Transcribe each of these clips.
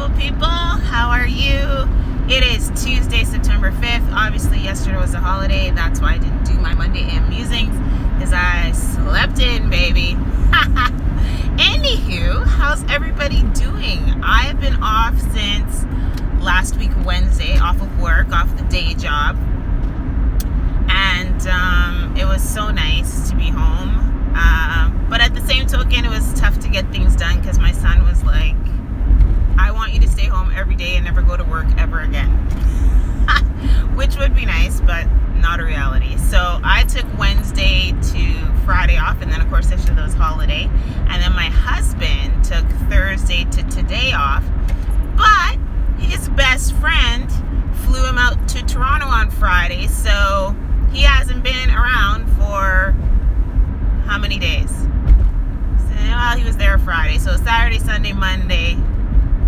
beautiful people. How are you? It is Tuesday, September 5th. Obviously, yesterday was a holiday. That's why I didn't do my Monday AM musings, because I slept in, baby. Anywho, how's everybody doing? I have been off since last week, Wednesday, off of work, off the day job. And it was so nice to be home. But at the same token, it was tough to get things done because my son was like, I want you to stay home every day and never go to work ever again. Which would be nice, but not a reality. So I took Wednesday to Friday off, and then of course yesterday was holiday. And then my husband took Thursday to today off. But his best friend flew him out to Toronto on Friday, so he hasn't been around for how many days? So, well, he was there Friday, so Saturday, Sunday, Monday,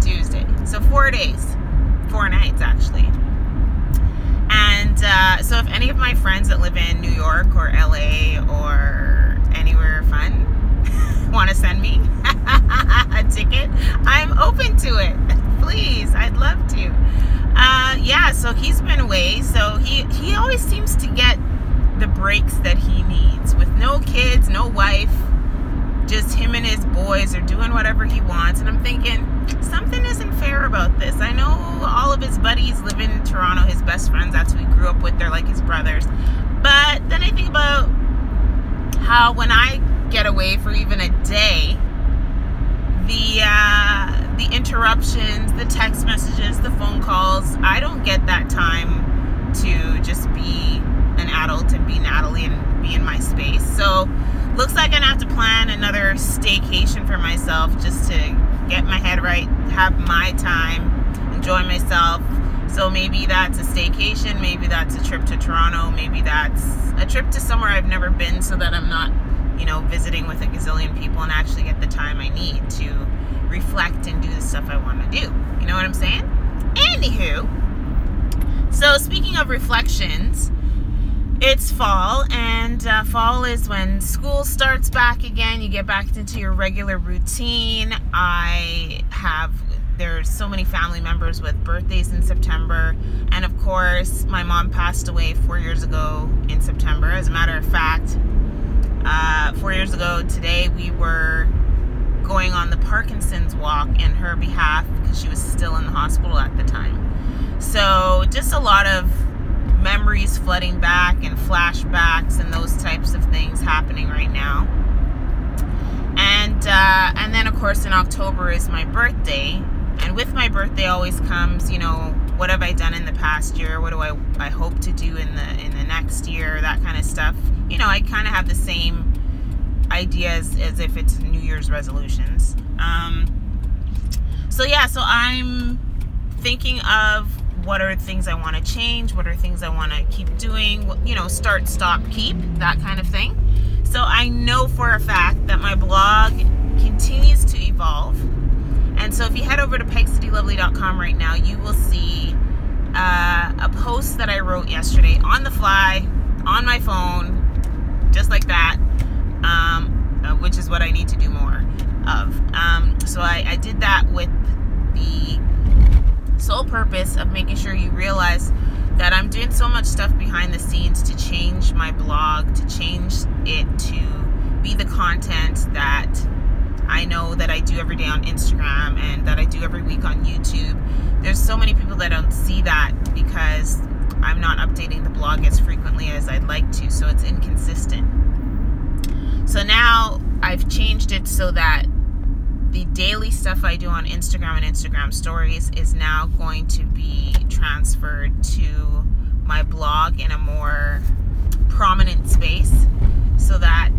Tuesday. So 4 days, 4 nights actually. And so if any of my friends that live in New York or LA or anywhere fun want to send me a ticket, I'm open to it. Please, I'd love to. Yeah, so he's been away. So he always seems to get the breaks that he needs with no kids, no wife, just him and his boys are doing whatever he wants. And I'm thinking, something isn't fair about this. I know all of his buddies live in Toronto, his best friends, that's who he grew up with, they're like his brothers. But then I think about how when I get away for even a day, the interruptions, the text messages, the phone calls, I don't get that time to just be an adult and be Natalie and be in my space. So looks like I'm gonna have to plan another staycation for myself just to get my head right, have my time, enjoy myself. So maybe that's a staycation, maybe that's a trip to Toronto, maybe that's a trip to somewhere I've never been so that I'm not, you know, visiting with a gazillion people and actually get the time I need to reflect and do the stuff I want to do. You know what I'm saying? Anywho, so speaking of reflections, it's fall, and fall is when school starts back again. You get back into your regular routine. There's so many family members with birthdays in September, and of course my mom passed away 4 years ago in September. As a matter of fact, 4 years ago today we were going on the Parkinson's walk in her behalf because she was still in the hospital at the time. So just a lot of memories flooding back and flashbacks and those types of things happening right now. And then of course in October is my birthday, and with my birthday always comes, you know, what have I done in the past year, what do I hope to do in the next year, that kind of stuff. You know, I kind of have the same ideas as if it's New Year's resolutions. So yeah, so I'm thinking of what are things I want to change, what are things I want to keep doing, you know, start, stop, keep, that kind of thing. So I know for a fact that my blog continues to evolve. And so if you head over to pegcitylovely.com right now, you will see a post that I wrote yesterday on the fly, on my phone, just like that, which is what I need to do more of. So I did that with the sole purpose of making sure you realize that I'm doing so much stuff behind the scenes to change my blog, to change it to be the content that I know that I do every day on Instagram and that I do every week on YouTube. There's so many people that don't see that because I'm not updating the blog as frequently as I'd like to, so it's inconsistent. So now I've changed it so that the daily stuff I do on Instagram and Instagram stories is now going to be transferred to my blog in a more prominent space, so that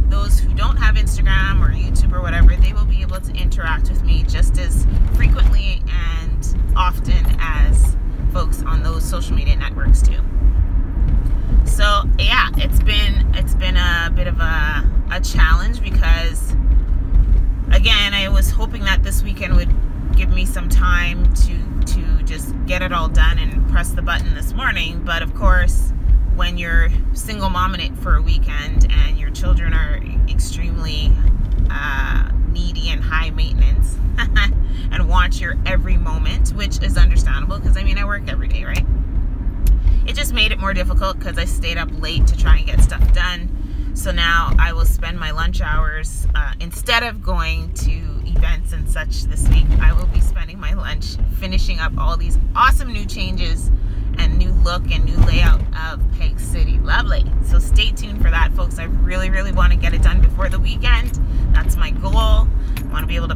those who don't have Instagram or YouTube or whatever, they will be able to interact with me just as frequently and often as folks on those social media networks do. So yeah, it's been a bit of a challenge because, again, I was hoping that this weekend would give me some time to just get it all done and press the button this morning. But of course, when you're single momming for a weekend and your children are extremely needy and high maintenance and want every moment, which is understandable because I mean I work every day, right? It just made it more difficult because I stayed up late to try and get stuff done. So now I will spend my lunch hours, instead of going to events and such this week, I will be spending my lunch finishing up all these awesome new changes and new look and new layout of Peg City. Lovely. So stay tuned for that, folks. I really, really want to get it done before the weekend. That's my goal. I want to be able to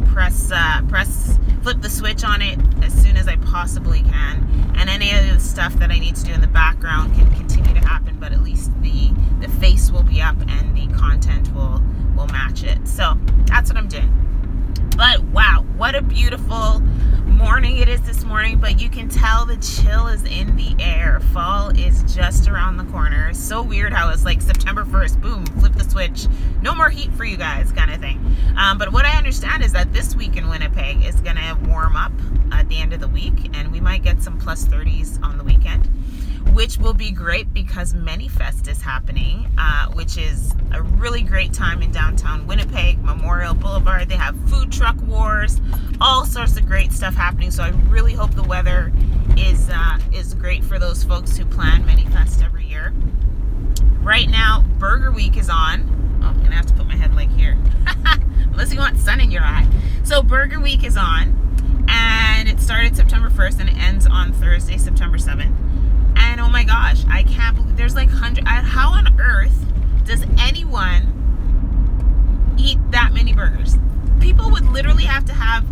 flip the switch on it as soon as I possibly can. And any of the stuff that I need to do in the background can continue to happen, but at least the face will be up and the content will match it. So that's what I'm doing. But wow, what a beautiful morning it is this morning. But you can tell the chill is in the air. Fall is just around the corner. It's so weird how it's like September 1st, boom, flip the switch, no more heat for you guys kind of thing. But what I understand is that this week in Winnipeg is gonna warm up at the end of the week, and we might get some plus 30s on the weekend, which will be great because Manifest is happening, which is a really great time in downtown Winnipeg, Memorial Boulevard. They have food truck wars, all sorts of great stuff happening. So I really hope the weather is great for those folks who plan Manifest every year. Right now, Burger Week is on. Oh, I'm gonna have to put my head like here, unless you want sun in your eye. So Burger Week is on, and it started September 1st and it ends on Thursday, September 7th. And oh my gosh, I can't believe there's like hundreds. How on earth does anyone eat that many burgers? People would literally have to have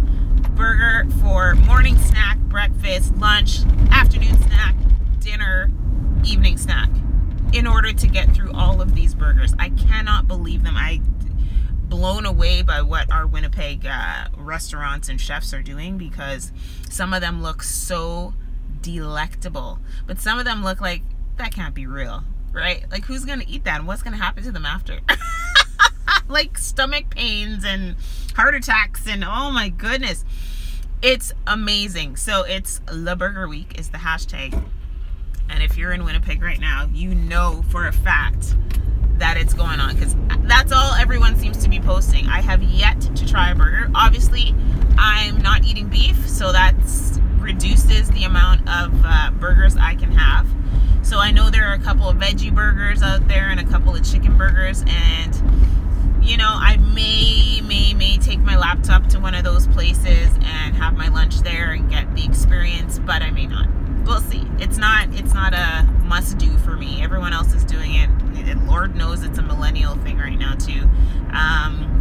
burger for morning snack, breakfast, lunch, afternoon snack, dinner, evening snack in order to get through all of these burgers. I cannot believe them. I'm blown away by what our Winnipeg restaurants and chefs are doing, because some of them look so delectable, but some of them look like that can't be real, right? Like, who's gonna eat that and what's gonna happen to them after? Like stomach pains and heart attacks, and oh my goodness, it's amazing. So it's La Burger Week is the hashtag, and if you're in Winnipeg right now, you know for a fact that it's going on, because that's all everyone seems to be posting. I have yet to try a burger. Obviously I'm not eating beef, so that's reduces the amount of burgers I can have. So I know there are a couple of veggie burgers out there and a couple of chicken burgers, and you know, I may take my laptop to one of those places and have my lunch there and get the experience, but I may not. We'll see. It's not a must do for me. Everyone else is doing it. And Lord knows it's a millennial thing right now too,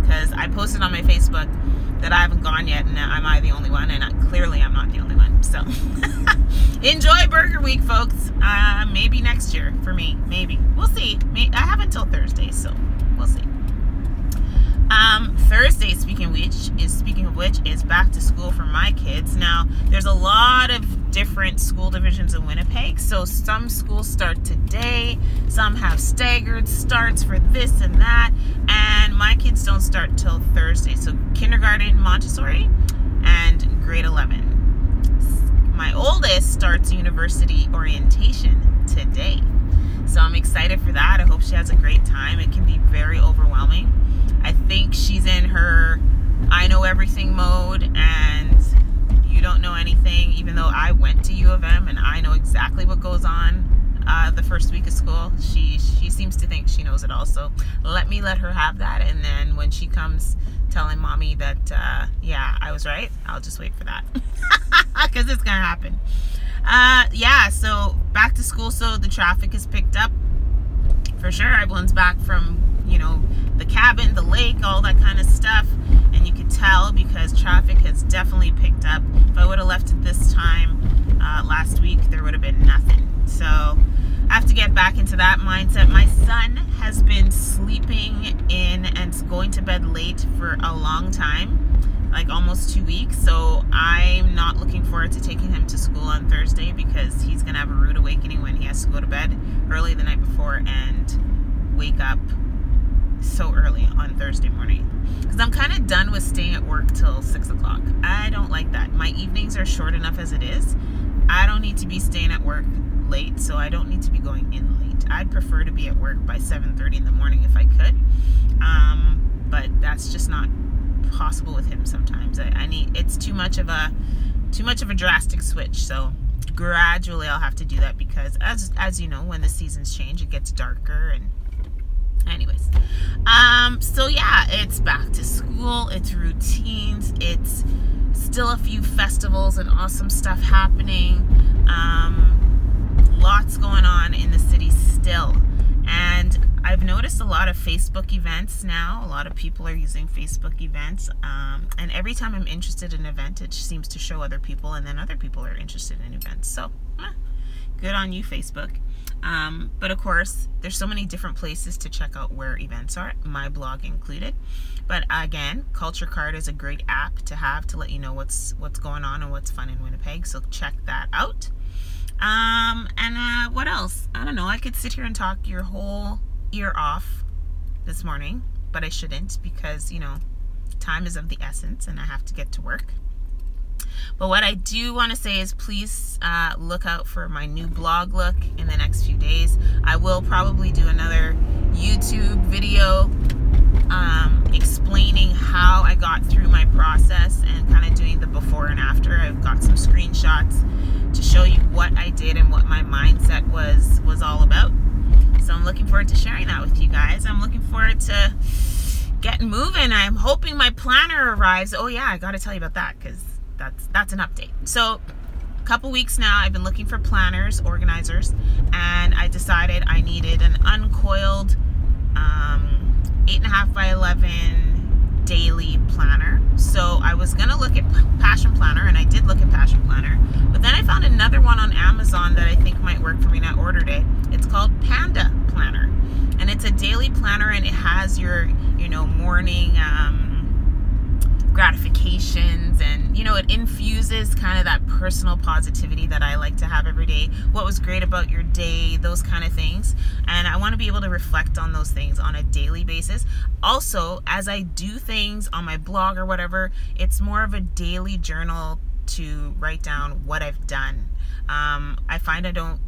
because I posted on my Facebook that I haven't gone yet, and am I the only one? And clearly I'm not the only one. So enjoy Burger Week, folks. Maybe next year for me. Maybe. We'll see. I have until Thursday, so we'll see. Thursday, speaking of which, is back to school for my kids. Now, there's a lot of different school divisions in Winnipeg, so some schools start today, some have staggered starts for this and that, and my kids don't start till Thursday. So kindergarten, Montessori, and grade 11. My oldest starts university orientation today, so I'm excited for that. I hope she has a great time. It can be very overwhelming. I think she's in her I know everything mode, and you don't know anything, even though I went to U of M and I know exactly what goes on the first week of school. She seems to think she knows it all, so let her have that, and then when she comes telling mommy that yeah, I was right, I'll just wait for that, because it's gonna happen. Yeah, so back to school, so the traffic is picked up for sure. Everyone's back from, you know, the cabin, the lake, all that kind of stuff, and you could tell because traffic has definitely picked up. If I would have left at this time last week, there would have been nothing. So I have to get back into that mindset. My son has been sleeping in and going to bed late for a long time, like almost 2 weeks, so I'm not looking forward to taking him to school on Thursday, because he's gonna have a rude awakening when he has to go to bed early the night before and wake up so early on Thursday morning, because I'm kind of done with staying at work till 6 o'clock. I don't like that. My evenings are short enough as it is. I don't need to be staying at work late, so I don't need to be going in late. I'd prefer to be at work by 7:30 in the morning if I could, but that's just not possible with him sometimes. It's too much of a too much of a drastic switch. So gradually I'll have to do that, because as you know, when the seasons change, it gets darker. And anyways, so yeah, it's back to school, it's routines, it's still a few festivals and awesome stuff happening. Lots going on in the city still. And I've noticed a lot of Facebook events now. A lot of people are using Facebook events. And every time I'm interested in an event, it seems to show other people, and then other people are interested in events. So, good on you, Facebook. But of course, there's so many different places to check out where events are, my blog included. But again, Culture Card is a great app to have to let you know what's going on and what's fun in Winnipeg. So check that out. And what else? I don't know. I could sit here and talk your whole ear off this morning, but I shouldn't, because, you know, time is of the essence and I have to get to work. But what I do want to say is, please look out for my new blog look in the next few days. I will probably do another YouTube video explaining how I got through my process and kind of doing the before and after. I've got some screenshots to show you what I did and what my mindset was all about. So I'm looking forward to sharing that with you guys. I'm looking forward to getting moving. I'm hoping my planner arrives. Oh yeah, I got to tell you about that, because that's an update. So a couple weeks now I've been looking for planners, organizers, and I decided I needed an uncoiled 8.5 by 11 daily planner. So I was gonna look at Passion Planner, and I did look at Passion Planner, but then I found another one on Amazon that I think might work for me, and I ordered it. It's called Panda Planner, and it's a daily planner, and it has your, you know, morning gratifications, and, you know, it infuses kind of that personal positivity that I like to have every day. What was great about your day, those kind of things. And I want to be able to reflect on those things on a daily basis. Also, as I do things on my blog or whatever, it's more of a daily journal to write down what I've done. I find I don't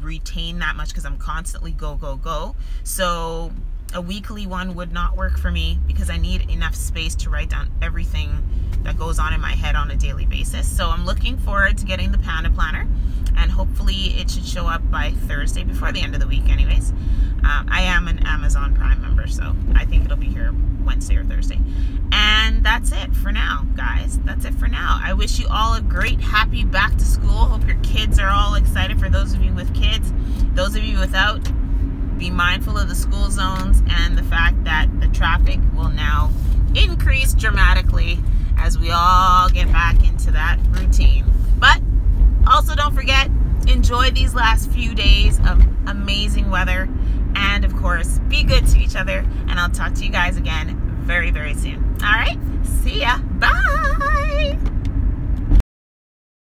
retain that much, because I'm constantly go. So a weekly one would not work for me, because I need enough space to write down everything that goes on in my head on a daily basis. So I'm looking forward to getting the Panda Planner, and hopefully it should show up by Thursday, before the end of the week anyways. I am an Amazon Prime member, so I think it'll be here Wednesday or Thursday. And that's it for now, guys. That's it for now. I wish you all a great, happy back to school. Hope your kids are all excited. For those of you with kids, those of you without, be mindful of the school zones and the fact that the traffic will now increase dramatically as we all get back into that routine. But also, don't forget, enjoy these last few days of amazing weather, and of course, be good to each other, and I'll talk to you guys again very, very soon. All right, see ya. Bye.